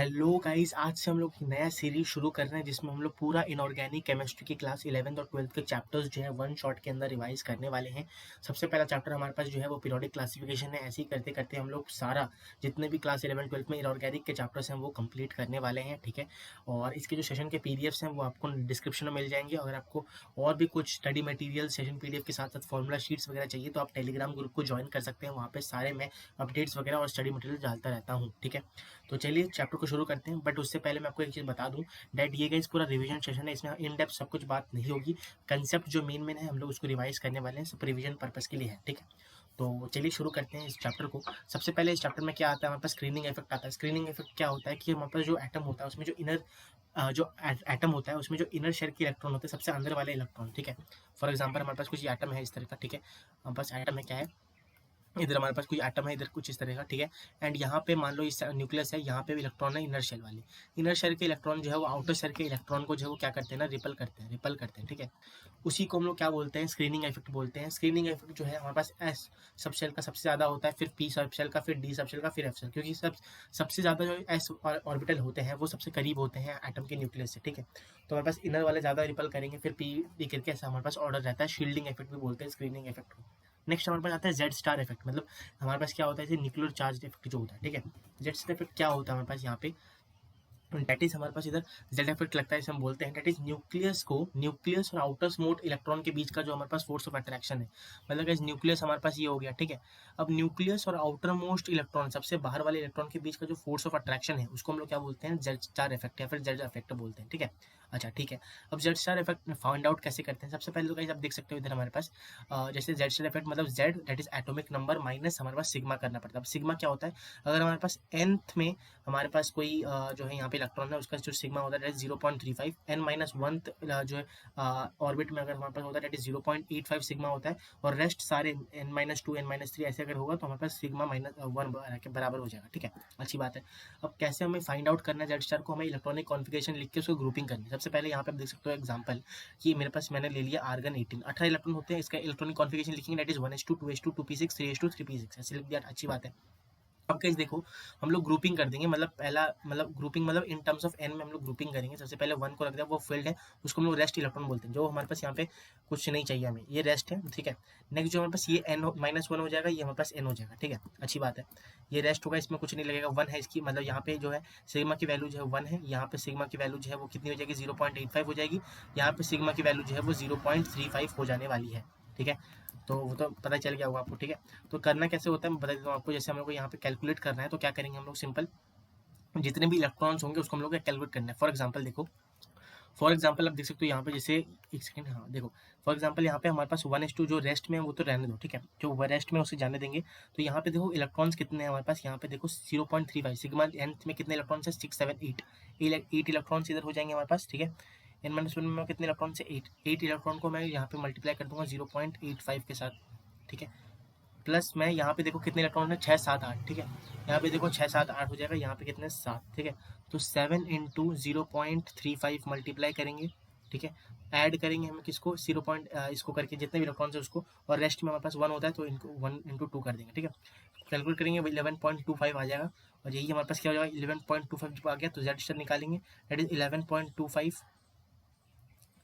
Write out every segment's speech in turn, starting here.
Hello guys, आज से हम लोग नया सीरीज शुरू कर रहे हैं जिसमें हम लोग पूरा इनऑर्गेनिक केमिस्ट्री की क्लास 11th और 12th के चैप्टर्स जो है वन शॉट के अंदर रिवाइज करने वाले हैं। सबसे पहला चैप्टर हमारे पास जो है वो पीरियोडिक क्लासिफिकेशन है। ऐसे ही करते करते हम लोग सारा जितने भी क्लास 11 12 में इनऑर्गेनिक के चैप्टर्स हैं वो कंप्लीट करने वाले हैं, ठीक है। और इसके जो सेशन के पीडीएफ्स हैं वो आपको डिस्क्रिप्शन में मिल जाएंगे। अगर आपको और भी कुछ स्टडी मटेरियल सेशन पीडीएफ के साथ साथ फॉर्मूला शीट्स वगैरह चाहिए तो आप टेलीग्राम ग्रुप को ज्वाइन कर सकते हैं। वहाँ पे सारे मैं अपडेट्स वगैरह और स्टडी मटेरियल डालता रहता हूँ, ठीक है। तो चलिए चैप्टर को शुरू करते हैं, बट उससे पहले मैं आपको एक चीज़ बता दूं डैट ये गाइस पूरा रिवीजन सेशन है, इसमें इन डेप्थ सब कुछ बात नहीं होगी। कंसेप्ट जो मेन है हम लोग उसको रिवाइज करने वाले हैं, सब रिवीजन पर्पस के लिए है, ठीक है। तो चलिए शुरू करते हैं इस चैप्टर को। सबसे पहले इस चैप्टर में क्या आता है, हमारे पास स्क्रीनिंग इफेक्ट आता है। स्क्रीनिंग इफेक्ट क्या होता है कि हमारे पास जो एटम होता है उसमें जो इनर जो एटम होता है उसमें जो इनर शेल के इलेक्ट्रॉन होते हैं, सबसे अंदर वाले इलेक्ट्रॉन, ठीक है। फॉर एग्जाम्पल हमारे पास कुछ एटम है इस तरह का, ठीक है। हमारे पास एटम है, क्या है, इधर हमारे पास कोई एटम है, इधर कुछ इस तरह का, ठीक है। एंड यहाँ पे मान लो इस न्यूक्लियस है, यहाँ पे भी इलेक्ट्रॉन है इनर शेल वाली। इनर शेल के इलेक्ट्रॉन जो है वो आउटर शेल के इलेक्ट्रॉन को जो है वो क्या करते हैं ना, रिपल करते हैं, ठीक है। उसी को हम लोग क्या बोलते हैं, स्क्रीनिंग इफेक्ट बोलते हैं। स्क्रीनिंग इफेक्ट जो है हमारे पास एस सब शेल का सबसे ज्यादा होता है, फिर पी सब शेल का, फिर डी सब शेल का, फिर एफ शेल, क्योंकि सबसे ज्यादा जो एस ऑर्बिटल होते हैं वो सबसे करीब होते हैं एटम के न्यूक्लियस से, ठीक है। तो हमारे पास इनर वाले ज्यादा रिपल करेंगे, फिर पी डी करके ऐसा हमारे पास ऑर्डर रहता है। शील्डिंग इफेक्ट भी बोलते हैं स्क्रीनिंग इफेक्ट को। नेक्स्ट हमारे पास आता है जेड स्टार इफेक्ट, मतलब हमारे पास क्या होता है, जैसे न्यूक्लियर चार्ज इफेक्ट जो होता है, ठीक है। जेड स्टार इफेक्ट क्या होता है हमारे पास यहाँ पे, डेट इज हमारे पास इधर जेड इफेक्ट लगता है, इसे हम बोलते हैं डेट इज न्यूक्लियस और आउटर स्मोट इलेक्ट्रॉन के बीच का जो हमारे पास फोर्स ऑफ अट्रैक्शन है। मतलब गाइस न्यूक्लियस हमारे पास ये हो गया, ठीक है। अब न्यूक्लियस और आउटर मोस्ट इलेक्ट्रॉन, सबसे बाहर वाले इलेक्ट्रॉन के बीच का जो फोर्स ऑफ अट्रैक्शन है उसको हम लोग क्या बोलते हैं, जेड स्टार इफेक्ट या फिर जेड इफेक्ट बोलते हैं, ठीक है। अच्छा ठीक है। अब Z star effect find out कैसे करते हैं, सबसे पहले तो गाइस आप देख सकते हो इधर हमारे पास जैसे जेड स्टार इफेक्ट मतलब Z that is atomic number minus हमारे पास सिग्मा करना पड़ता है। अब सिग्मा क्या होता है, अगर हमारे पास nth में हमारे पास कोई जो है यहाँ पे इलेक्ट्रॉन है उसका जो सिग्मा होता है 0.35, n माइनस वन जो है ऑर्बिट में अगर हमारे पास होता है 0.85 सिग्मा होता है, और रेस्ट सारे n-2 n-3 ऐसे अगर होगा तो हमारे पास सिग्मा माइनस वन के बराबर हो जाएगा, ठीक है। अच्छी बात है। अब कैसे हमें फाइंड आउट करना है जेड स्टार को, हमें इलेक्ट्रॉनिक कॉन्फिगरेशन लिख के उसको ग्रुपिंग करनी है। सबसे पहले यहाँ पे आप देख सकते हो एग्जाम्पल कि मेरे पास मैंने ले लिया आर्गन 18 इलेक्ट्रॉन होते हैं, इसका इलेक्ट्रॉनिक कॉन्फिगरेशन लिखेंगे that is 1s2 2s2 2p6 3s2 3p6 ऐसे लिख दिया, अच्छी बात है। अब गाइस देखो हम लोग ग्रुपिंग कर देंगे, मतलब पहला मतलब ग्रुपिंग मतलब इन टर्म्स ऑफ एन में हम लोग ग्रुपिंग करेंगे। सबसे पहले वन को रख दिया, वो फील्ड है, उसको हम लोग रेस्ट इलेक्ट्रॉन बोलते हैं, जो हमारे पास यहाँ पे कुछ नहीं चाहिए हमें, ये रेस्ट है, ठीक है। नेक्स्ट जो हमारे पास ये एन -1 हो जाएगा, ये हमारे पास एन हो जाएगा, ठीक है। अच्छी बात है। ये रेस्ट होगा, इसमें कुछ नहीं लगेगा, वन है इसकी, मतलब यहाँ पे जो है सिग्मा की वैल्यू जो है वन है, यहाँ पे सिग्मा की वैल्यू जो है वो कितनी हो जाएगी 0.85 हो जाएगी, यहाँ पे सिग्मा की वैल्यू जो है वो 0.35 हो जाने वाली है, ठीक है। तो वो तो पता चल गया होगा आपको, ठीक है। तो करना कैसे होता है मैं बता देता हूँ आपको। जैसे हम लोग को यहाँ पे कैलकुलेट करना है तो क्या करेंगे हम लोग, सिंपल जितने भी इलेक्ट्रॉन्स होंगे उसको हम लोग कैलकुलेट करना है। फॉर एग्जांपल देखो, फॉर एग्जांपल आप देख सकते हो यहाँ पे, जैसे एक सेकंड, हाँ देखो, फॉर एग्जांपल यहाँ पे हमारे पास 1s2 जो रेस्ट में है वो तो रहने दो, ठीक है, जो रेस्ट में उसे जाने देंगे। तो यहाँ पे देखो इलेक्ट्रॉन्स कितने हैं हमारे पास, यहाँ पे देखो 0.35 सिग्मा nth में कितने इलेक्ट्रॉन्स है 6 7 8 इलेक्ट्रॉन्स इधर हो जाएंगे हमारे पास, ठीक है। n-1 में कितने इलेक्ट्रॉन से 8 इलेक्ट्रॉन को मैं यहाँ पे मल्टीप्लाई कर दूंगा 0.85 के साथ, ठीक है। प्लस मैं यहाँ पे देखो कितने इलेक्ट्रॉन है 6 7 8, ठीक है। यहाँ पे देखो 6 7 8 हो जाएगा, यहाँ पे कितने 7, ठीक है। तो 7 इंटू 0.35 मल्टीप्लाई करेंगे, ठीक है। ऐड करेंगे हम किसको, इसको करके जितने भी इलेक्ट्रॉन है उसको, और रेस्ट में हमारे पास 1 होता है तो इनको 1 इंटू 2 कर देंगे, ठीक है। कैलकुलेट करेंगे 11.25 आ जाएगा, और यही हमारे पास क्या हो जाएगा 11.25 जब आ गया तो जेड स्टार निकालेंगे दैट इज 11.25,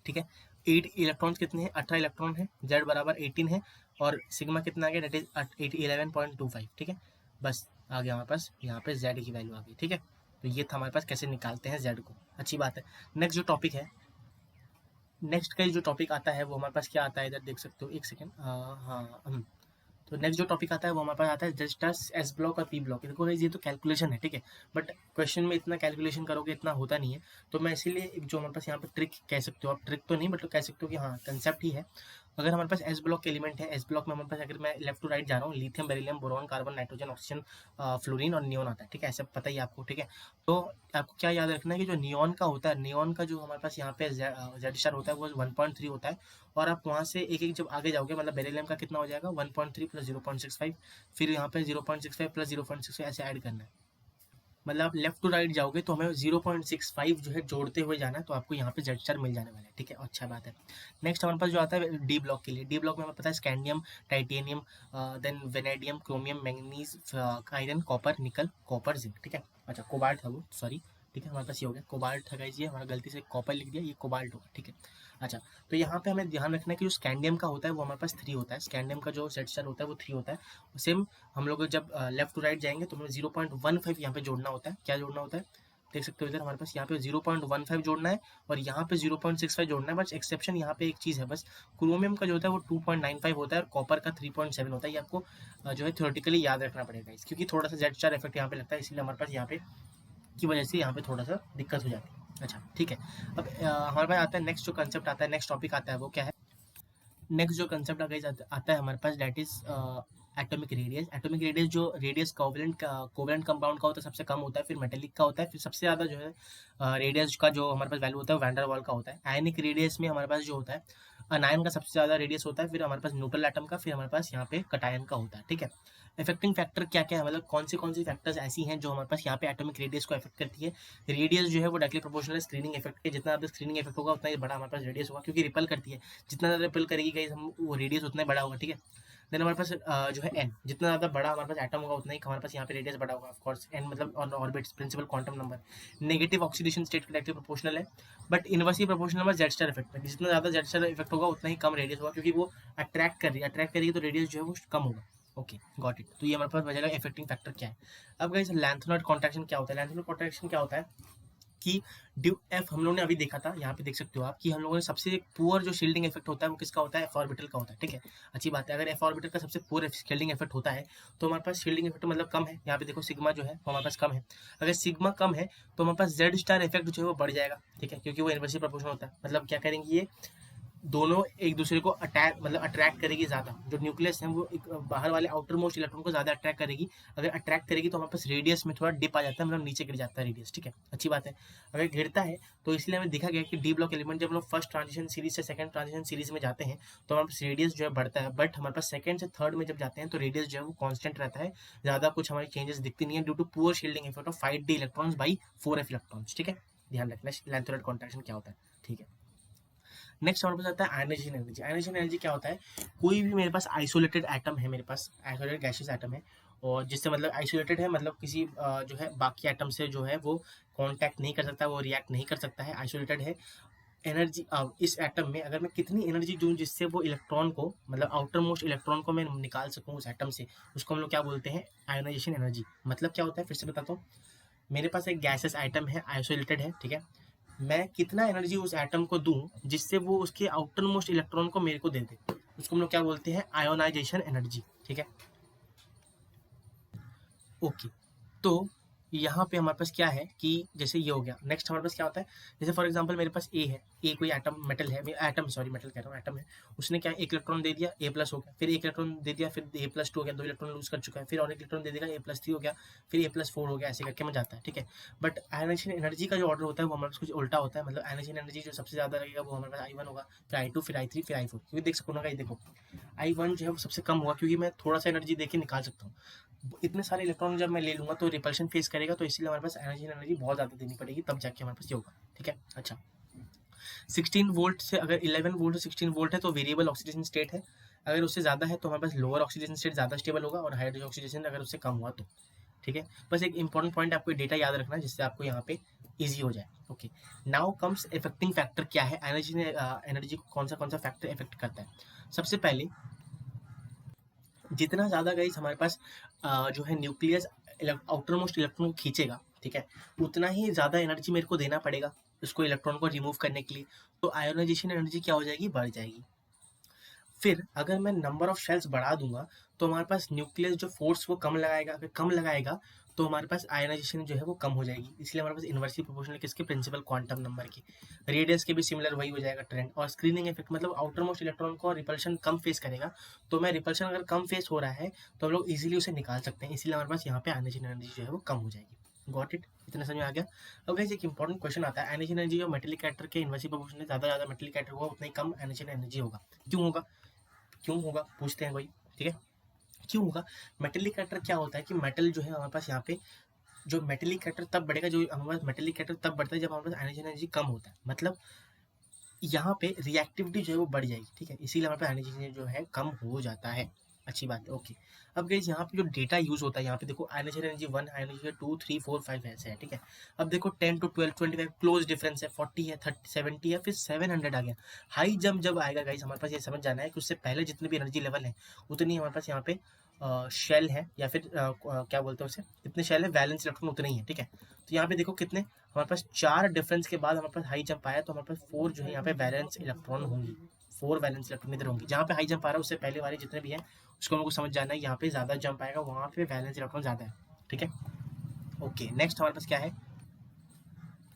ठीक है। 8 इलेक्ट्रॉन्स कितने हैं, 18 इलेक्ट्रॉन है, जेड बराबर 18 है, और सिग्मा कितना आ गया दैट इज 11.25, ठीक है। बस आ गया हमारे पास यहाँ पे जेड की वैल्यू आ गई, ठीक है। तो ये था हमारे पास कैसे निकालते हैं जेड को, अच्छी बात है। नेक्स्ट जो टॉपिक है, नेक्स्ट का जो टॉपिक आता है वो हमारे पास क्या आता है, इधर देख सकते हो, एक सेकेंड, हाँ तो नेक्स्ट जो टॉपिक आता है वो हमारे पास आता है जस्ट एस ब्लॉक और पी ब्लॉक। देखो गाइस ये तो कैलकुलेशन है, ठीक है, बट क्वेश्चन में इतना कैलकुलेशन करोगे इतना होता नहीं है। तो मैं इसीलिए जो हमारे पास यहाँ पे ट्रिक कह सकते हो आप, ट्रिक तो नहीं बट कह सकते हो कि हाँ कंसेप्ट ही है। अगर हमारे पास एस ब्लॉक के एलिमेंट है, एस ब्लॉक में हमारे पास अगर मैं लेफ्ट टू राइट जा रहा हूँ, lithium beryllium boron carbon nitrogen oxygen fluorine और नियोन आता है, ठीक है, ऐसा पता ही आपको, ठीक है। तो आपको क्या याद रखना है कि जो नियोन का होता है, नियोन का जो हमारे पास यहाँ पे जेड स्टार होता है वो 1.3 होता है, और आप वहाँ से एक एक जब आगे जाओगे मतलब बेरिलियम का कितना हो जाएगा 1.3 प्लस 0.65, फिर यहाँ पे 0.65 प्लस 0.65 ऐसे ऐड करना है। मतलब आप लेफ्ट टू राइट जाओगे तो हमें 0.65 जो है जोड़ते हुए जाना है, तो आपको यहाँ पे जेड स्टार मिल जाने वाला है, ठीक है, अच्छा बात है। नेक्स्ट हमारे पास जो आता है डी ब्लॉक के लिए, डी ब्लॉक में हमें पता है scandium, titanium, then vanadium, chromium, manganese, iron, copper, nickel, copper, zinc, ठीक है। अच्छा कोबाल्ट था वो, सॉरी, ठीक है, हमारे पास ये हो गया कोबाल्ट था गाइस, ये हमारा गलती से कॉपर लिख दिया, ये कोबाल्ट होगा, ठीक है। अच्छा, तो यहाँ पे हमें ध्यान रखना है कि जो स्कैंडियम का होता है वो हमारे पास 3 होता है, स्कैंडियम का जो सेट स्टार होता है वो 3 होता है। सेम हम लोग जब लेफ्ट टू राइट जाएंगे तो हमें 0.15 यहाँ पे जोड़ना होता है, क्या जोड़ना होता है, देख सकते हो इधर हमारे पास यहाँ पे 0.15 जोड़ना है और यहाँ पे 0.65 जोड़ना है। बस एक्सेप्शन यहाँ पे एक चीज़ है, बस क्रोमियम का जो होता है वो 2.95 होता है और कॉपर का 3.7 होता है। ये आपको जो है थ्योरेटिकली याद रखना पड़ेगा इस, क्योंकि थोड़ा सा जेड स्टार इफेक्ट यहाँ पे लगता है, इसलिए हमारे पास यहाँ पे की वजह से यहाँ पे थोड़ा सा दिक्कत हो जाती है। अच्छा ठीक है, अब हमारे पास आता है नेक्स्ट जो कंसेप्ट आता है, नेक्स्ट टॉपिक आता है वो क्या है, नेक्स्ट जो कंसेप्ट आता है हमारे पास that is atomic radius. Atomic radius जो रेडियस कोवेलेंट कंपाउंड का होता है सबसे कम होता है, फिर मेटेलिक का होता है, फिर सबसे ज़्यादा जो है रेडियस का जो हमारे पास वैल्यू होता है वैन डर वाल का होता है। आयनिक रेडियस में हमारे पास जो होता है अनायन का सबसे ज़्यादा रेडियस होता है, फिर हमारे पास न्यूट्रल एटम का, फिर हमारे पास यहाँ पे कटायन का होता है, ठीक है। इफेक्टिंग फैक्टर क्या क्या है, मतलब कौन सी फैक्टर्स ऐसी हैं जो हमारे पास यहाँ पे एटॉमिक रेडियस को इफेक्ट करती है। रेडियस जो है वो डायरेक्टली प्रोपोर्शनल है स्क्रीनिंग इफेक्ट के, जितना ज़्यादा स्क्रीनिंग इफेक्ट होगा उतना ही बड़ा हमारे पास रेडियस होगा, क्योंकि रिपल करती है, जितना ज़्यादा रिपल करेगी गाइस हम वो रेडियस उतना ही बड़ा होगा, ठीक है। देन हमारे पास जो है एन, जितना ज़्यादा बड़ा हमारे पास एटम होगा उतना ही हमारे पास यहाँ पे रेडियस बड़ा होगा, ऑफ कोर्स एन मतलब on orbits principal quantum number. Negative oxidation state के डायरेक्टली प्रोपोर्शनल है, बट इनवर्सली प्रोपोर्शनल हमारा जेड स्टार इफेक्ट में, जितना ज़्यादा जेड स्टार इफेक्ट होगा उतना ही कम रेडियस होगा, क्योंकि वो अट्रैक्ट करेगी तो रेडियस जो है वो कम होगा। ओके गॉट इट, तो ये हमारे पास बचेगा इफेक्टिंग फैक्टर क्या है। अब गाइस लैंथोनॉइड कॉन्ट्रैक्शन क्या होता है, लैंथोनॉइड कॉन्ट्रैक्शन क्या होता है कि ड्यू एफ हम लोगों ने अभी देखा था, यहाँ पे देख सकते हो आप कि हम लोगों ने सबसे पुअर जो शील्डिंग इफेक्ट होता है वो किसका होता है, एफ ऑर्बिटल का होता है, ठीक है। अच्छी बात है, अगर एफ ऑर्बिटल का सबसे पुअर शील्डिंग इफेक्ट होता है तो हमारे पास शील्डिंग इफेक्ट मतलब कम है, यहाँ पे देखो सिग्मा जो है वो हमारे पास कम है। अगर सिग्मा कम है तो हमारे पास जेड स्टार इफेक्ट जो है वो बढ़ जाएगा, ठीक है, क्योंकि वो इनवर्सली प्रोपोर्शनल होता है। मतलब क्या करेंगे ये दोनों एक दूसरे को अट्रैक्ट करेगी ज़्यादा, जो न्यूक्लियस है वो एक बाहर वाले आउटर मोस्ट इलेक्ट्रॉन को ज़्यादा अट्रैक्ट करेगी। अगर अट्रैक्ट करेगी तो हमारे पास रेडियस में थोड़ा डिप आ जाता है, मतलब नीचे गिर जाता है रेडियस, ठीक है, अच्छी बात है। अगर गिरता है तो इसलिए हमें देखा गया कि डी ब्लॉक एलिमेंट जब हम लोग फर्स्ट ट्रांजिशन सीरीज से सेकंड ट्रांजिशन सीरीज में जाते हैं तो हमारे पास रेडियस जो है बढ़ता है, बट हमारे पास सेकंड से थर्ड में जब जाते हैं तो रेडियस जो है वो कांस्टेंट रहता है, ज़्यादा कुछ हमारी चेंजेस दिखती नहीं है due to poor shielding effect of 5d electrons by 4f electrons, ठीक है। ध्यान रखना लैंथोनाइड कॉन्ट्रैक्शन क्या होता है, ठीक है। नेक्स्ट हमारे पास आता है आयनाइजेशन एनर्जी। आयनाइजेशन एनर्जी क्या होता है, कोई भी मेरे पास आइसोलेटेड एटम है, मेरे पास आइसोलेटेड गैसियस एटम है और जिससे मतलब आइसोलेटेड है मतलब किसी जो है बाकी एटम से जो है वो कांटेक्ट नहीं कर सकता, वो रिएक्ट नहीं कर सकता है, आइसोलेटेड है। एनर्जी इस एटम में अगर मैं कितनी एनर्जी दूं जिससे वो इलेक्ट्रॉन को मतलब आउटर मोस्ट इलेक्ट्रॉन को मैं निकाल सकूं उस एटम से, उसको हम लोग क्या बोलते हैं, आयोनाइजेशन एनर्जी। मतलब क्या होता है फिर से बताता हूँ, मेरे पास एक गैसेस आइटम है, आइसोलेटेड है, ठीक है, मैं कितना एनर्जी उस एटम को दूं जिससे वो उसके आउटर मोस्ट इलेक्ट्रॉन को मेरे को दे दे, उसको हम लोग क्या बोलते हैं, आयोनाइजेशन एनर्जी, ठीक है। ओके, तो यहाँ पे हमारे पास क्या है कि जैसे ये हो गया, नेक्स्ट हमारे पास क्या होता है, जैसे फॉर एग्जांपल मेरे पास ए है, ए कोई एटम मेटल है, एटम सॉरी मेटल कह रहा हूँ, एटम है, उसने क्या एक इलेक्ट्रॉन दे दिया, ए प्लस हो गया, फिर एक इलेक्ट्रॉन दे दिया, फिर ए प्लस 2 हो गया, 2 इलेक्ट्रॉन लूज कर चुका है, फिर और एक इलेक्ट्रॉन दे देगा, ए प्लस 3 हो गया, फिर ए प्लस 4 हो गया, ऐसे करके में जाता है, ठीक है। बट आयनाइजेशन एनर्जी का जो ऑर्डर होता है वो हमारे पास कुछ उल्टा होता है, मतलब आयनाइजेशन एनर्जी जो सबसे ज़्यादा लगेगा वो हमारे पास I1 होगा, फिर I2, फिर I3, फिर I4, क्योंकि देख सकूँ ना गाइस, देखो I1 जो है वो सबसे कम होगा क्योंकि मैं थोड़ा सा एनर्जी दे के निकाल सकता हूँ, इतने सारे इलेक्ट्रॉन जब मैं ले लूंगा तो रिपल्शन फेस करेगा, तो इसलिए हमारे पास एनर्जी बहुत ज़्यादा देनी पड़ेगी, तब जाके हमारे पास ये होगा, ठीक है। अच्छा 16 वोल्ट से अगर 11 वोल्ट से 16 वोल्ट है तो वेरिएबल ऑक्सीडेशन स्टेट है, अगर उससे ज़्यादा है तो हमारे पास लोअर ऑक्सीडेशन स्टेट ज़्यादा स्टेबल होगा और हायर ऑक्सीडेशन अगर उससे कम हुआ तो, ठीक है। बस एक इंपॉर्टेंट पॉइंट आपको डेटा याद रखना जिससे आपको यहाँ पे इजी हो जाए। Okay, now comes effecting factor क्या है, एनर्जी को कौन सा फैक्टर इफेक्ट करता है। सबसे पहले जितना ज़्यादा गाइस हमारे पास जो है न्यूक्लियस आउटर मोस्ट इलेक्ट्रॉन को खींचेगा, ठीक है, उतना ही ज़्यादा एनर्जी मेरे को देना पड़ेगा उसको इलेक्ट्रॉन को रिमूव करने के लिए, तो आयोनाइजेशन एनर्जी क्या हो जाएगी, बढ़ जाएगी। फिर अगर मैं नंबर ऑफ शेल्स बढ़ा दूंगा तो हमारे पास न्यूक्लियस जो फोर्स वो कम लगाएगा, अगर कम लगाएगा तो हमारे पास आयनाइजेशन जो है वो कम हो जाएगी, इसलिए हमारे पास इन्वर्सली प्रोपोर्शनल किसके, प्रिंसिपल क्वांटम नंबर की। रेडियस के भी सिमिलर वही हो जाएगा ट्रेंड, और स्क्रीनिंग इफेक्ट मतलब आउटर मोस्ट इलेक्ट्रॉन को रिपल्शन कम फेस करेगा, तो मैं रिपल्शन अगर कम फेस हो रहा है तो हम लोग इजीली उसे निकाल सकते हैं, इसलिए हमारे पास यहाँ पे आयनाइजेशन एनर्जी जो है वो कम हो जाएगी। गॉट इट, इतना समझ में आ गया। अब गाइस एक इंपॉर्टेंट क्वेश्चन आता है, आयनाइजेशन एनर्जी जो मेटेलिक कैरेक्टर के इन्वर्सली प्रोपोर्शनल ज़्यादा मेटेलिक कैरेक्टर होगा उतना ही कम आयनाइजेशन एनर्जी होगा। क्यों होगा, क्यों होगा पूछते हैं भाई, ठीक है, क्यों होगा। मेटेलिक कैरेक्टर क्या होता है कि मेटल जो है हमारे पास यहाँ पे जो मेटेलिक कैरेक्टर तब बढ़ेगा, जो हमारे पास मेटेलिक कैरेक्टर तब बढ़ता है जब हमारे पास आयनाइजेशन एनर्जी कम होता है, मतलब यहाँ पे रिएक्टिविटी जो है वो बढ़ जाएगी, ठीक है, इसीलिए हमारे पास आयनाइजेशन जो है कम हो जाता है। अच्छी बात है, ओके। अब गाइस यहाँ पे जो डेटा यूज होता है, यहाँ पे देखो आयनाइजेशन एनर्जी 1, आयनाइजेशन 2, 3, 4, 5 ऐसे है, ठीक है। अब देखो 10 to 12, 25 क्लोज डिफरेंस है, 40 है, 30, 70 है, फिर 700 आ गया। हाई जंप जब आएगा गाइस, हमारे पास ये समझ जाना है कि उससे पहले जितने भी एनर्जी लेवल है उतनी हमारे पास यहाँ पे शेल है, या फिर क्या बोलते हैं उसे, कितने शेल है, वैलेंस इलेक्ट्रॉन उतने ही है, ठीक है। तो यहाँ पे देखो कितने हमारे पास 4 डिफरेंस के बाद हमारे पास हाई जंप आया, तो हमारे पास 4 जो है यहाँ पे वैलेंस इलेक्ट्रॉन होंगी, 4 वैलेंस इलेक्ट्रॉन इधर होंगी। जहाँ पे हाई जंप आ रहा है उससे पहले वाले जितने भी हैं उसको हमको समझ जाना है, यहाँ पे ज़्यादा जंप आएगा, वहाँ पे वैलेंस इलेक्ट्रॉन ज़्यादा है, ठीक है। ओके, नेक्स्ट हमारे पास क्या है,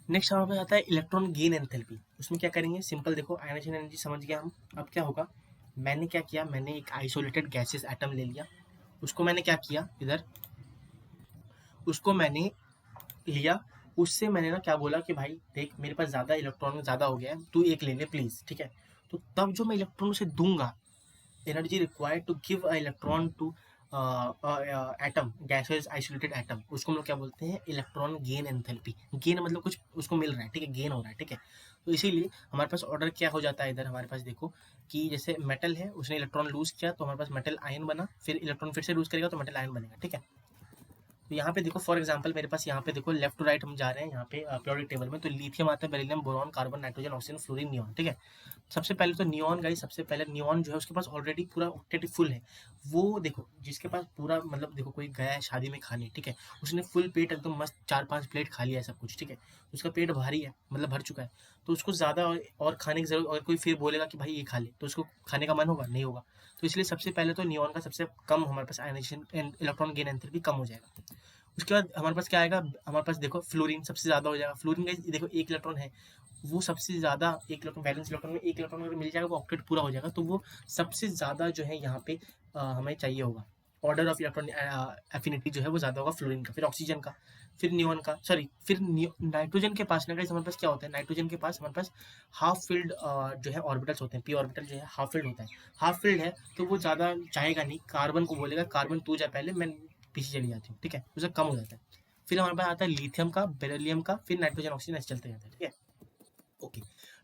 नेक्स्ट हमारे पास आता है इलेक्ट्रॉन गेन एंथैल्पी। उसमें क्या करेंगे, सिंपल देखो, आयनाइजेशन एनर्जी समझ गया हम। अब क्या होगा, मैंने क्या किया, मैंने एक आइसोलेटेड गैसेस एटम ले लिया, उसको मैंने क्या किया इधर, उसको मैंने लिया, उससे मैंने ना क्या बोला कि भाई देख मेरे पास ज़्यादा इलेक्ट्रॉन ज़्यादा हो गया है, तू एक ले ले प्लीज़, ठीक है। तो तब जो मैं इलेक्ट्रॉन उसे दूंगा, energy required to give a electron to atom, gases isolated atom, उसको हम लोग क्या बोलते हैं, इलेक्ट्रॉन गेन एंथैल्पी। गेन मतलब कुछ उसको मिल रहा है, ठीक है, गेन हो रहा है, ठीक है। तो इसीलिए हमारे पास ऑर्डर क्या हो जाता है, इधर हमारे पास देखो कि जैसे मेटल है, उसने इलेक्ट्रॉन लूज किया तो हमारे पास मेटल आयन बना, फिर इलेक्ट्रॉन फिर से लूज करेगा तो मेटल आयन बनेगा, ठीक है। तो यहाँ पे देखो फॉर एग्जांपल मेरे पास यहाँ पे देखो लेफ्ट टू राइट हम जा रहे हैं यहाँ पे पीरियोडिक टेबल में, तो लिथियम आता है, beryllium, boron, carbon, nitrogen, oxygen, fluorine, neon, ठीक है। सबसे पहले तो नियॉन गाइस, सबसे पहले नियॉन जो है उसके पास ऑलरेडी पूरा ऑक्टेट फुल है। वो देखो जिसके पास पूरा, मतलब देखो कोई गया है शादी में खाने, ठीक है, उसने फुल पेट एकदम मस्त 4-5 प्लेट खा लिया है सब कुछ, ठीक है, उसका पेट भारी है, मतलब भर चुका है, तो उसको ज़्यादा और खाने की जरूरत, अगर कोई फिर बोलेगा कि भाई ये खा ले तो उसको खाने का मन होगा, नहीं होगा। तो इसलिए सबसे पहले तो नियॉन का सबसे कम हमारे पास आयनाइजेशन इलेक्ट्रॉन गेन एंथैल्पी कम हो जाएगा। उसके बाद हमारे पास क्या आएगा, हमारे पास देखो फ्लोरीन सबसे ज़्यादा हो जाएगा। फ्लोरीन का देखो एक इलेक्ट्रॉन है, वो सबसे ज़्यादा, एक इलेक्ट्रॉन वैलेंस इलेक्ट्रॉन में एक इलेक्ट्रॉन अगर मिल जाएगा वो ऑक्टेट पूरा हो जाएगा, तो वो सबसे ज़्यादा जो है यहाँ पे हमें चाहिए होगा, ऑर्डर ऑफ इलेक्ट्रॉन एफिनिटी जो है वो ज़्यादा होगा फ्लोरीन का, फिर ऑक्सीजन का, फिर नियॉन का, सॉरी फिर नाइट्रोजन के पास ना गाइस हमारे पास क्या होता है, नाइट्रोजन के पास हमारे पास हाफ फिल्ड जो है ऑर्बिटल्स होते हैं, पी ऑर्बिटल जो है हाफ फिल्ड होता है। हाफ फिल्ड है तो वो ज़्यादा चाहेगा नहीं, कार्बन को बोलेगा कार्बन तू जा पहले, मैं पीछे चली जाती हूँ, ठीक है, उसे कम हो जाता है। फिर हमारे पास आता है लिथियम का, बेरिलियम का, फिर नाइट्रोजन, ऑक्सीजन ऐसे चलते जाते हैं, ठीक है। ओके,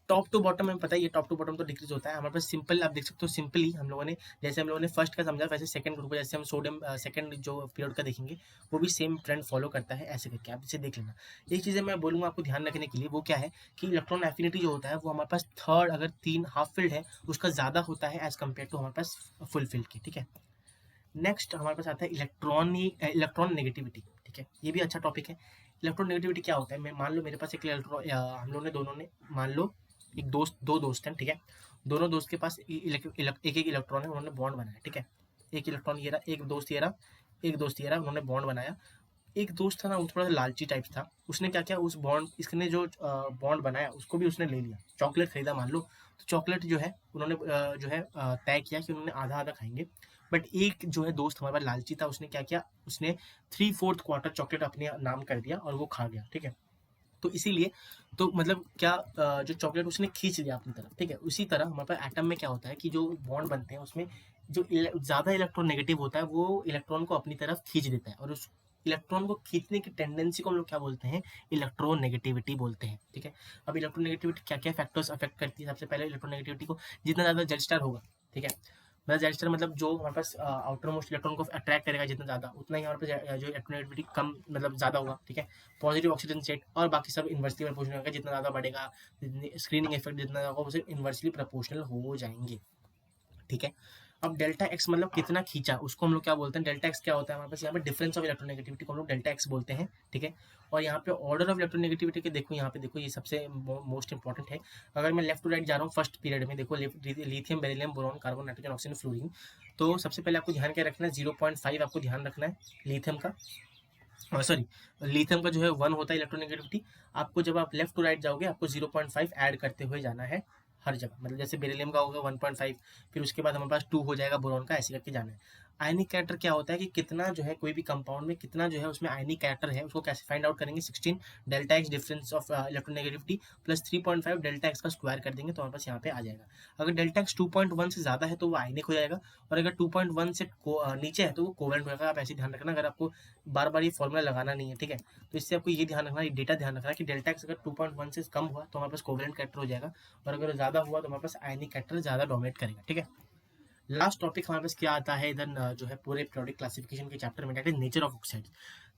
टॉप टू बॉटम में पता है, ये टॉप टू बॉटम तो डिक्रीज होता है हमारे पास। सिंपल आप देख सकते हो, सिंपली हम लोगों ने, जैसे हम लोगों ने फर्स्ट का समझा वैसे सेकंड ग्रुप, जैसे हम सोडियम सेकंड जो पीरियड का देखेंगे वो भी सेम ट्रेंड फॉलो करता है, ऐसे करके आप इसे देख लेना। एक चीज़ें मैं बोलूँगा आपको ध्यान रखने के लिए, वो क्या है कि इलेक्ट्रॉन एफिनिटी जो होता है वो हमारे पास थर्ड, अगर 3 हाफ फील्ड है उसका ज़्यादा होता है एज कम्पेयर टू हमारे पास फुल फील्ड की, ठीक है। नेक्स्ट हमारे पास आता है इलेक्ट्रॉन नेगेटिविटी, ठीक है, ये भी अच्छा टॉपिक है। इलेक्ट्रॉन नेगेटिविटी क्या होता है, मैं मान लो मेरे पास एक इलेक्ट्रॉन, हम लोगों ने दोनों ने, मान लो एक दोस्त, दो दोस्त हैं, ठीक है, दोनों दोस्त के पास एक एक इलेक्ट्रॉन है, उन्होंने बॉन्ड बनाया, ठीक है, एक इलेक्ट्रॉन ये रहा, एक दोस्त ये रहा, एक दोस्त ये रहा, उन्होंने बॉन्ड बनाया। एक दोस्त था ना, वो थोड़ा सा लालची टाइप था, उसने क्या किया, उस बॉन्ड, इसने जो बॉन्ड बनाया उसको भी उसने ले लिया, चॉकलेट खरीदा मान लो, तो चॉकलेट जो है उन्होंने जो है तय किया कि उन्होंने आधा आधा खाएंगे। बट एक जो है दोस्त हमारे पास लालची था, उसने क्या किया, उसने 3/4 क्वार्टर चॉकलेट अपने नाम कर दिया और वो खा गया, ठीक है। तो इसीलिए, तो मतलब क्या, जो चॉकलेट उसने खींच लिया अपनी तरफ, ठीक है। उसी तरह हमारे पास एटम में क्या होता है कि जो बॉन्ड बनते हैं उसमें जो ज़्यादा इलेक्ट्रॉन नेगेटिव होता है वो इलेक्ट्रॉन को अपनी तरफ खींच देता है, और उस इलेक्ट्रॉन को खींचने की टेंडेंसी को हम लोग क्या बोलते हैं, इलेक्ट्रॉन नेगेटिविटी बोलते हैं, ठीक है। अब इलेक्ट्रॉन नेगेटिविटी क्या क्या फैक्टर्स अफेक्ट करती है, सबसे पहले इलेक्ट्रॉन नेगेटिविटी को, जितना ज़्यादा जेड स्टार होगा, ठीक है, मतलब जेड स्टार मतलब जो हमारे पास आउटर मोस्ट इलेक्ट्रॉन को अट्रैक्ट करेगा जितना ज़्यादा, उतना ही हमारे पास जो इलेक्ट्रॉन नेगेटिविटी कम, मतलब ज़्यादा होगा, ठीक है। पॉजिटिव ऑक्सीजन सेट और बाकी सब इन्वर्सली प्रोपोर्शनल होगा, जितना ज़्यादा बढ़ेगा, स्क्रीनिंग इफेक्ट जितना ज़्यादा होगा उसे इन्वर्सली प्रोपोर्शनल हो जाएंगे, ठीक है। अब डेल्टा एक्स मतलब कितना खींचा, उसको हम लोग क्या बोलते हैं, डेल्टा एक्स क्या होता है हमारे पास, यहाँ पे डिफरेंस ऑफ इलेक्ट्रोनेगेटिविटी को हम लोग डेल्टा एक्स बोलते हैं, ठीक है। और यहाँ पे ऑर्डर ऑफ इलेक्ट्रोनेगेटिविटी के देखो, यहाँ पे देखो ये सबसे मोस्ट इंपॉर्टेंट है। अगर मैं लेफ्ट टू राइट जा रहा हूँ फर्स्ट पीरियड में, देखो lithium, beryllium, boron, carbon, nitrogen, oxygen, fluorine, तो सबसे पहले आपको ध्यान क्या रखना है, 0.5 आपको ध्यान रखना है लिथियम का, सॉरी लिथियम का जो है 1 होता है इलेक्ट्रोनेगेटिविटी। आपको जब आप लेफ्ट टू राइट जाओगे आपको 0.5 ऐड करते हुए जाना है हर जगह, मतलब जैसे बेरिलियम का होगा 1.5, फिर उसके बाद हमारे पास 2 हो जाएगा बोरॉन का, ऐसे करके जाना है। आयनिक कैरेक्टर क्या होता है कि कितना जो है कोई भी कंपाउंड में कितना जो है उसमें आयनिक कैरेक्टर है, उसको कैसे फाइंड आउट करेंगे, 16 delta x difference of electronegativity plus 3.5 delta x का स्क्वायर कर देंगे तो हमारे पास यहाँ पे आ जाएगा। अगर डेल्टा एक्स 2.1 से ज़्यादा है तो वो आयनिक हो जाएगा, और अगर 2.1 से नीचे है तो वो कोवेलेंट हो जाएगा। आप ऐसे ध्यान रखना, अगर आपको बार बार ये फॉर्मूला लगाना नहीं है, ठीक है, तो इससे आपको ये ध्यान रखना, ये डेटा ध्यान रखना कि डेल्टा एक्स अगर 2.1 से कम हुआ तो हमारे पास कोवेलेंट कैरेक्टर हो जाएगा, और अगर ज़्यादा हुआ तो हमारे पास आयनिक कैरेक्टर ज़्यादा डोमिनेट करेगा, ठीक है। लास्ट टॉपिक हमारे पास क्या आता है इधर जो है पूरे पीरियोडिक क्लासिफिकेशन के चैप्टर में, that is nature of oxides.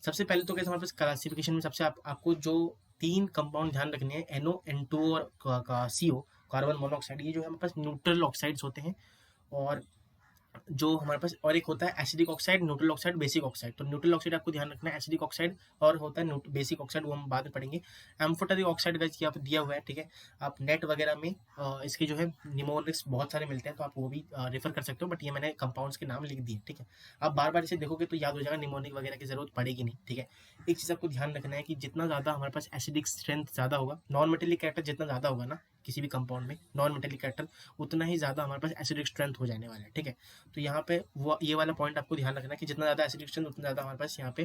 सबसे पहले तो कैसे हमारे पास क्लासिफिकेशन में सबसे आपको जो 3 कंपाउंड ध्यान रखने हैं, NO, N2 और CO, कार्बन मोनोऑक्साइड, ये जो है हमारे पास न्यूट्रल ऑक्साइड्स होते हैं। और जो हमारे पास और एक होता है acidic oxide, neutral oxide, basic oxide. तो न्यूट्रल ऑक्साइड आपको ध्यान रखना है, एसिडिक ऑक्साइड और होता है बेसिक ऑक्साइड, वो हम बाद में पढ़ेंगे। एम्फोटेरिक ऑक्साइड का यहाँ पे दिया हुआ है, ठीक है। आप नेट वगैरह में इसके जो है निमोनिक्स बहुत सारे मिलते हैं, तो आप वो भी रेफर कर सकते हो, बट ये मैंने कंपाउंड्स के नाम लिख दिए, ठीक है। आप बार बार इसे देखोगे तो याद हो जाएगा, निमोनिक वगैरह की जरूरत पड़ेगी नहीं, ठीक है। एक चीज़ आपको ध्यान रखना है कि जितना ज़्यादा हमारे पास एसिडिक स्ट्रेंथ ज़्यादा होगा, नॉन मेटेलिक कैरेक्टर जितना ज़्यादा होगा ना किसी भी कंपाउंड में, नॉन मेटेलिक कैरेक्टर, उतना ही ज़्यादा हमारे पास एसिडिक स्ट्रेंथ हो जाने वाला है, ठीक है। तो यहाँ पे वो ये वाला पॉइंट आपको ध्यान रखना है कि जितना ज़्यादा एसिडिक स्ट्रेंथ उतना ज़्यादा हमारे पास यहाँ पे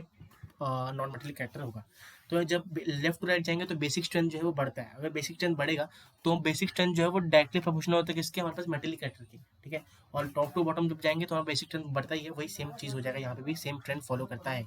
नॉन मेटेलिक कैरेक्टर होगा। तो जब लेफ्ट टू राइट जाएंगे तो बेसिक स्ट्रेंथ जो है वो बढ़ता है। अगर बेसिक स्ट्रेंथ बढ़ेगा तो बेसिक स्ट्रेंथ जो है वो डायरेक्टली प्रोपोर्शनल होता है किसके, हमारे पास मेटेलिक कैरेक्टर की, ठीक है। और टॉप टू बॉटम जब जाएंगे तो हमारा बेसिक स्ट्रेंथ बढ़ता ही है, वही सेम चीज़ हो जाएगा, यहाँ पे भी सेम ट्रेंड फॉलो करता है,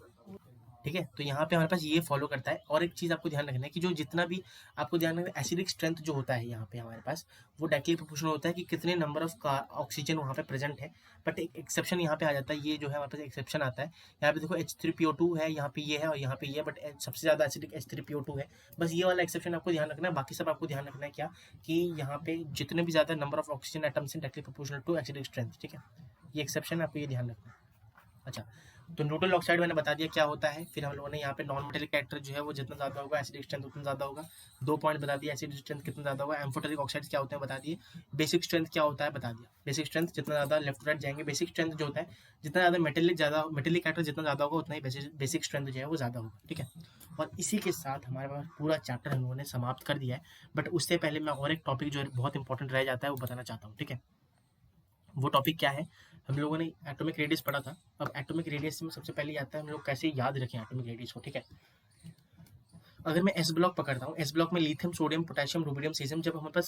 ठीक है। तो यहाँ पे हमारे पास ये फॉलो करता है। और एक चीज़ आपको ध्यान रखना है कि जो जितना भी आपको ध्यान रखना है, एसिडिक स्ट्रेंथ जो होता है यहाँ पे हमारे पास वो डायरेक्टली प्रोपोर्शनल होता है कि कितने नंबर ऑफ ऑक्सीजन वहाँ पे प्रेजेंट है। बट एक एक्सेप्शन यहाँ पे आ जाता है, ये जो है हमारे पास एक्सेप्शन आता है। यहाँ पे देखो H3PO2 है, यहाँ पे ये है और यहाँ पे ये है, बट सबसे ज़्यादा एसिडिक H3PO2 है। बस ये वाला एक्सेप्शन आपको ध्यान रखना है, बाकी सब आपको ध्यान रखना है क्या, कि यहाँ पे जितने भी ज़्यादा नंबर ऑफ ऑक्सीजन एटम्स हैं directly proportional to acidic strength, ठीक है। ये एक्सेप्शन आपको ये ध्यान रखना है। अच्छा, तो न्यूट्रल ऑक्साइड मैंने बता दिया क्या होता है। फिर हम लोगों ने यहाँ पे नॉन मेटेलिक कैरेक्टर जो है वो जितना ज़्यादा होगा एसिडिक स्ट्रेंथ उतना ज़्यादा होगा। 2 पॉइंट बता दिया, एसिडिक स्ट्रेंथ कितना ज़्यादा होगा। एम्फोटेरिक ऑक्साइड क्या होते हैं बता दिए। बेसिक स्ट्रेंथ क्या होता है बता दिया। बेसिक स्ट्रेंथ जितना ज़्यादा लेफ्ट राइट जाएंगे, बेसिक स्ट्रेंथ जो होता है जितना ज़्यादा मेटेलिक कैरेक्टर जितना ज़्यादा होगा उतना ही बेसिक स्ट्रेंथ जो है वो ज़्यादा होगा, ठीक है। और इसी के साथ हमारे पास पूरा चैप्टर हम लोगों ने समाप्त कर दिया है। बट उससे पहले मैं और एक टॉपिक जो बहुत इंपॉर्टेंट रह जाता है वो बताना चाहता हूँ, ठीक है। वो टॉपिक क्या है, हम लोगों ने एटॉमिक रेडियस पढ़ा था। अब एटॉमिक रेडियस में सबसे पहले आता है हम लोग कैसे याद रखें एटॉमिक रेडियस को, ठीक है। अगर मैं एस ब्लॉक पकड़ता हूँ, एस ब्लॉक में lithium, sodium, potassium, rubidium, caesium, जब हमारे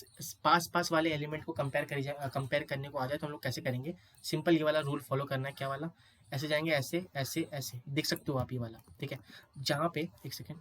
पास पास वाले एलिमेंट को कंपेयर करने को आ जाए तो हम लोग कैसे करेंगे। सिंपल ये वाला रूल फॉलो करना है, क्या वाला, ऐसे जाएंगे, ऐसे ऐसे ऐसे, देख सकते हो आप ये वाला, ठीक है। जहाँ पे एक सेकेंड,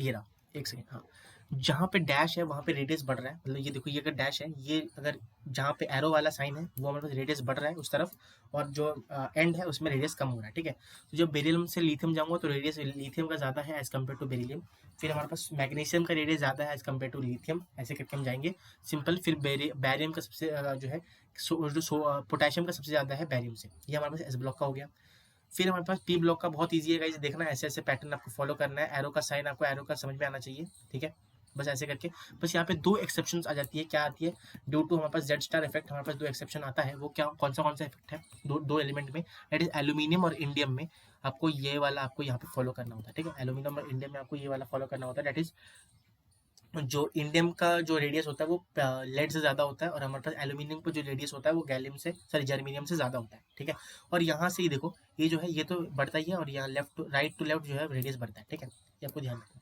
ये रहा, एक सेकेंड, हाँ, जहाँ पे डैश है वहाँ पे रेडियस बढ़ रहा है, मतलब ये देखो, ये अगर डैश है, ये अगर जहाँ पे एरो वाला साइन है वो हमारे पास रेडियस बढ़ रहा है उस तरफ, और जो एंड है उसमें रेडियस कम हो रहा है, ठीक है। तो जब बेरिलियम से लिथियम जाऊंगा तो रेडियस लिथियम का ज़्यादा है एज कम्पेयर टू बेरिलियम। फिर हमारे पास मैग्नीशियम का रेडियस ज़्यादा है एज कम्पेयर टू लिथियम, ऐसे करके हम जाएंगे सिंपल। फिर बैरियम का सबसे जो है पोटेशियम का सबसे ज़्यादा है बैरियम से, ये हमारे पास एस ब्लॉक का हो गया। फिर हमारे पास पी ब्लॉक का बहुत ईजी है गाइस, देखना ऐसे ऐसे पैटर्न आपको फॉलो करना है, एरो का साइन आपको एरो का समझ में आना चाहिए, ठीक है। बस ऐसे करके, बस यहाँ पे 2 एक्सेप्शन आ जाती है, क्या आती है, ड्यू टू हमारे पास जेड स्टार इफेक्ट, हमारे पास 2 एक्सेप्शन आता है। वो क्या, कौन सा इफेक्ट है, दो एलिमेंट में, दैट इज एल्यूमिनियम और इंडियम में। आपको ये वाला आपको यहाँ पे फॉलो करना होता है, ठीक है। एल्यूमिनियम और इंडियम में आपको ये वाला फॉलो करना होता है, दैट इज जो इंडियम का जो रेडियस होता है वो लेड से ज़्यादा होता है, और हमारे पास एल्यूमिनियम का जो रेडियस होता है वो गैलियम से, सॉरी, जर्मीनियम से ज़्यादा होता है, ठीक है। और यहाँ से ही देखो, ये जो है ये तो बढ़ता ही है, और यहाँ राइट टू लेफ्ट जो है रेडियस बढ़ता है, ठीक है। ये आपको ध्यान रखना।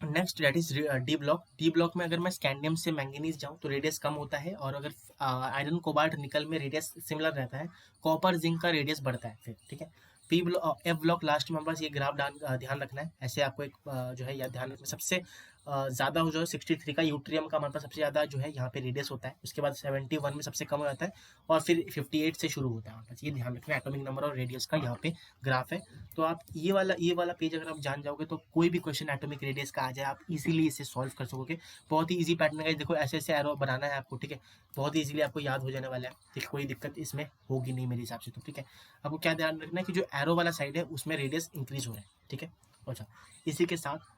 Next that is D block. D block में अगर मैं स्कैंडियम से मैंगनीज जाऊँ तो रेडियस कम होता है, और अगर आयरन, कोबाल्ट, निकल में रेडियस सिमिलर रहता है। कॉपर, जिंक का रेडियस बढ़ता है फिर, ठीक है। P block, F block last में हमारे पास ये ग्राफ ध्यान रखना है। ऐसे आपको एक जो है याद ध्यान रखना, सबसे ज़्यादा हो जो है 63 का यूट्रियम का हमारे पास सबसे ज़्यादा जो है यहाँ पे रेडियस होता है। उसके बाद 71 में सबसे कम हो जाता है, और फिर 58 से शुरू होता है हमारे पास। ये ध्यान रखना है, एटॉमिक नंबर और रेडियस का यहाँ पे ग्राफ है। तो आप ये वाला पेज अगर आप जान जाओगे तो कोई भी क्वेश्चन एटॉमिक रेडियस का आ जाए आप इजीली इसे सॉल्व कर सकोगे। बहुत ही इजी पैटर्न है, देखो ऐसे ऐसे एरो बनाना है आपको, ठीक है। बहुत ही इजीली आपको याद हो जाने वाला है, ठीक, कोई दिक्कत इसमें होगी नहीं मेरे हिसाब से तो, ठीक है। आपको क्या ध्यान रखना है कि जो एरो वाला साइड है उसमें रेडियस इंक्रीज हो रहा है, ठीक है। अच्छा, इसी के साथ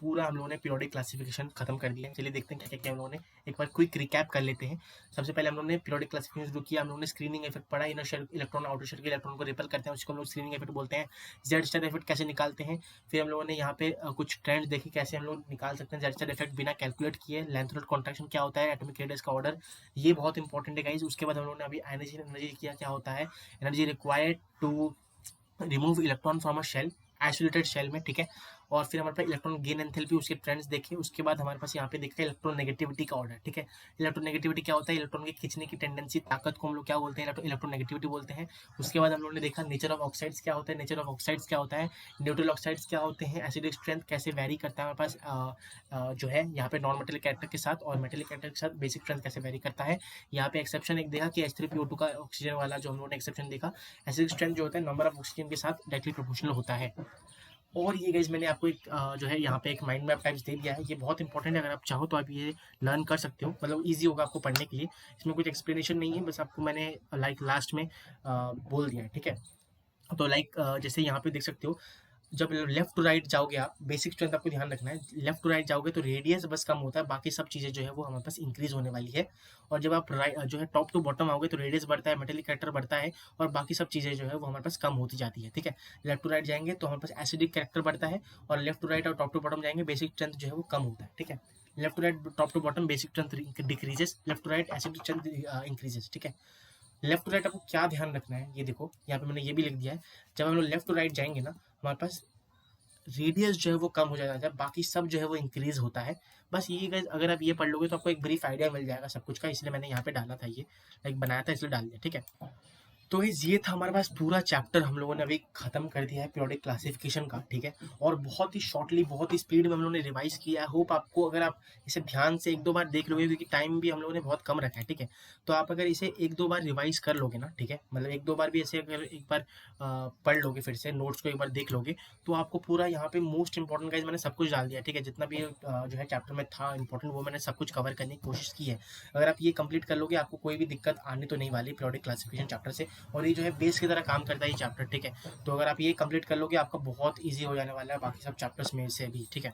पूरा हम लोगों ने पीरियोडिक क्लासिफिकेशन खत्म कर दिया है। चलिए देखते हैं क्या क्या किया हम लोगों ने, एक बार क्विक रिकैप कर लेते हैं। सबसे पहले हम लोगों ने पीरियोडिक क्लासिफिकेशन शुरू किया, हम लोगों ने स्क्रीनिंग इफेक्ट पढ़ा, inner shell electron outer shell के इलेक्ट्रॉन को रिपेल करते हैं, उसको हम लोग स्क्रीनिंग इफेक्ट बोलते हैं। जेड स्टार इफेक्ट कैसे निकालते हैं, फिर हम लोगों ने यहाँ पे कुछ ट्रेंड देखे कैसे हम लोग निकाल सकते हैं जेड स्टार इफेक्ट बिना कैलकुलेट किए। लेंथ और कॉन्ट्रैक्शन क्या होता है, एटॉमिक रेडियस का ऑर्डर, ये बहुत इंपॉर्टेंट है गाइस। उसके बाद हम लोगों ने अभी एनर्जी किया, क्या होता है energy required to remove electron from a shell, isolated shell में, ठीक है। और फिर हमारे पास इलेक्ट्रॉन गेन एंथैल्पी, उसके ट्रेंड्स देखे। उसके बाद हमारे पास यहाँ पे देखते हैं इलेक्ट्रॉन नेगेटिविटी का ऑर्डर, ठीक है। इलेक्ट्रॉन नेगेटिविटी क्या होता है, इलेक्ट्रॉन के खींचने की टेंडेंसी, ताकत को हम लोग क्या बोलते हैं, इलेक्ट्रॉन नेगेटिविटी बोलते हैं। उसके बाद हम लोगों ने देखा नेचर ऑफ ऑक्साइड्स क्या होता है, नेचर ऑफ ऑक्साइड्स क्या होता है, न्यूट्रल ऑक्साइड्स क्या होते हैं, एसिडिक स्ट्रेंथ कैसे वेरी करता है हमारे पास जो है यहाँ पे नॉन मेटेलिक कैरेक्टर के साथ, और मेटेलिक कैरेक्टर के साथ बेसिक स्ट्रेंथ कैसे वेरी करता है। यहाँ पे एक्सेप्शन एक देखा कि H3PO2 का ऑक्सीजन वाला जो हम लोगों ने एक्सेप्शन देखा, एसिडिक स्ट्रेंथ जो होता है नंबर ऑफ ऑक्सीजन के साथ डायरेक्टली प्रोपोर्शनल होता है। और ये गाइज मैंने आपको एक जो है यहाँ पे एक माइंड मैप टाइप्स दे दिया है, ये बहुत इंपॉर्टेंट है, अगर आप चाहो तो आप ये लर्न कर सकते हो, मतलब इजी होगा आपको पढ़ने के लिए। इसमें कुछ एक्सप्लेनेशन नहीं है, बस आपको मैंने लाइक लास्ट में बोल दिया है, ठीक है। तो लाइक जैसे यहाँ पे देख सकते हो, जब लेफ्ट टू राइट जाओगे आप, बेसिक स्ट्रेंथ आपको ध्यान रखना है, लेफ्ट टू राइट जाओगे तो रेडियस बस कम होता है, बाकी सब चीज़ें जो है वो हमारे पास इंक्रीज होने वाली है। और जब आप राइट जो है टॉप टू बॉटम आओगे तो रेडियस बढ़ता है, मेटेलिक कैरेक्टर बढ़ता है, और बाकी सब चीज़ें जो है वो हमारे पास कम होती जाती है, ठीक है। लेफ्ट टू राइट जाएंगे तो हमारे पास एसिडिक कैरेक्टर बढ़ता है, और लेफ्ट टू राइट और टॉप टू बॉटम जाएंगे बेसिक स्ट्रेंथ जो है वो कम होता है, ठीक है। Left to right top to bottom basic strength decreases, left to right acidic strength increases, ठीक है। लेफ्ट टू राइट आपको क्या ध्यान रखना है, ये देखो यहाँ पे मैंने ये भी लिख दिया है। जब हम लोग लेफ्ट टू राइट जाएंगे ना, हमारे पास रेडियस जो है वो कम हो जाता है, बाकी सब जो है वो इंक्रीज होता है। बस ये guys, अगर आप ये पढ़ लोगे तो आपको एक ब्रीफ आइडिया मिल जाएगा सब कुछ का, इसलिए मैंने यहाँ पे डाला था, ये लाइक बनाया था इसलिए डाल दिया, ठीक है। तो guys, ये था हमारे पास पूरा चैप्टर, हम लोगों ने अभी खत्म कर दिया है पीरियोडिक क्लासिफिकेशन का, ठीक है। और बहुत ही शॉर्टली बहुत ही स्पीड में हम लोगों ने रिवाइज किया है। होप आपको, अगर आप इसे ध्यान से एक दो बार देख लोगे, क्योंकि टाइम भी हम लोगों ने बहुत कम रखा है, ठीक है। तो आप अगर इसे एक दो बार रिवाइज कर लोगे ना, ठीक है, मतलब एक दो बार भी ऐसे अगर एक बार पढ़ लोगे, फिर से नोट्स को एक बार देख लोगे, तो आपको पूरा यहाँ पे मोस्ट इंपॉर्टेंट गाइज मैंने सब कुछ डाल दिया, ठीक है। जितना भी जो है चैप्टर में था इंपॉर्टेंट, वो मैंने सब कुछ कवर करने की कोशिश की है। अगर आप ये कंप्लीट कर लोगे, आपको कोई भी दिक्कत आने तो नहीं वाली पीरियोडिक क्लासिफिकेशन चैप्टर से, और ये जो है बेस की तरह काम करता है ये चैप्टर, ठीक है। तो अगर आप ये कंप्लीट कर लोगे, आपका बहुत ईजी हो जाने वाला है बाकी सब चैप्टर्स में से भी, ठीक है।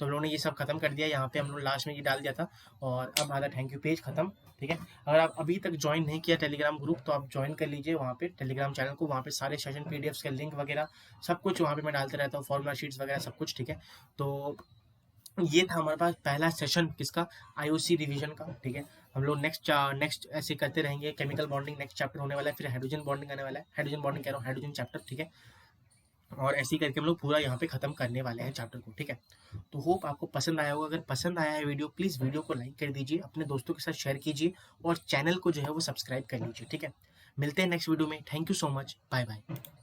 तो हम लोगों ने ये सब खत्म कर दिया, यहाँ पे हम लोग लास्ट में ये डाल दिया था, और अब आधा थैंक यू पेज खत्म, ठीक है। अगर आप अभी तक ज्वाइन नहीं किया टेलीग्राम ग्रुप, तो आप ज्वाइन कर लीजिए वहाँ पे टेलीग्राम चैनल को, वहाँ पे सारे सेशन पीडीएफ्स के लिंक वगैरह सब कुछ वहाँ पे मैं डालते रहता हूँ, फॉर्मुला शीट्स वगैरह सब कुछ, ठीक है। तो ये था हमारे पास पहला सेशन किसका, आईओसी रिवीजन का, ठीक है। हम लोग नेक्स्ट ऐसे करते रहेंगे, केमिकल बॉन्डिंग नेक्स्ट चैप्टर होने वाला है, फिर हाइड्रोजन बॉन्डिंग आने वाला है, हाइड्रोजन बॉन्डिंग कह रहा हूँ, हाइड्रोजन चैप्टर, ठीक है। और ऐसे ही करके हम लोग पूरा यहाँ पे खत्म करने वाले हैं चैप्टर को, ठीक है। तो होप आपको पसंद आया होगा, अगर पसंद आया है वीडियो, प्लीज़ वीडियो को लाइक कर दीजिए, अपने दोस्तों के साथ शेयर कीजिए, और चैनल को जो है वो सब्सक्राइब कर लीजिए, ठीक है। मिलते हैं नेक्स्ट वीडियो में, thank you so much, bye bye.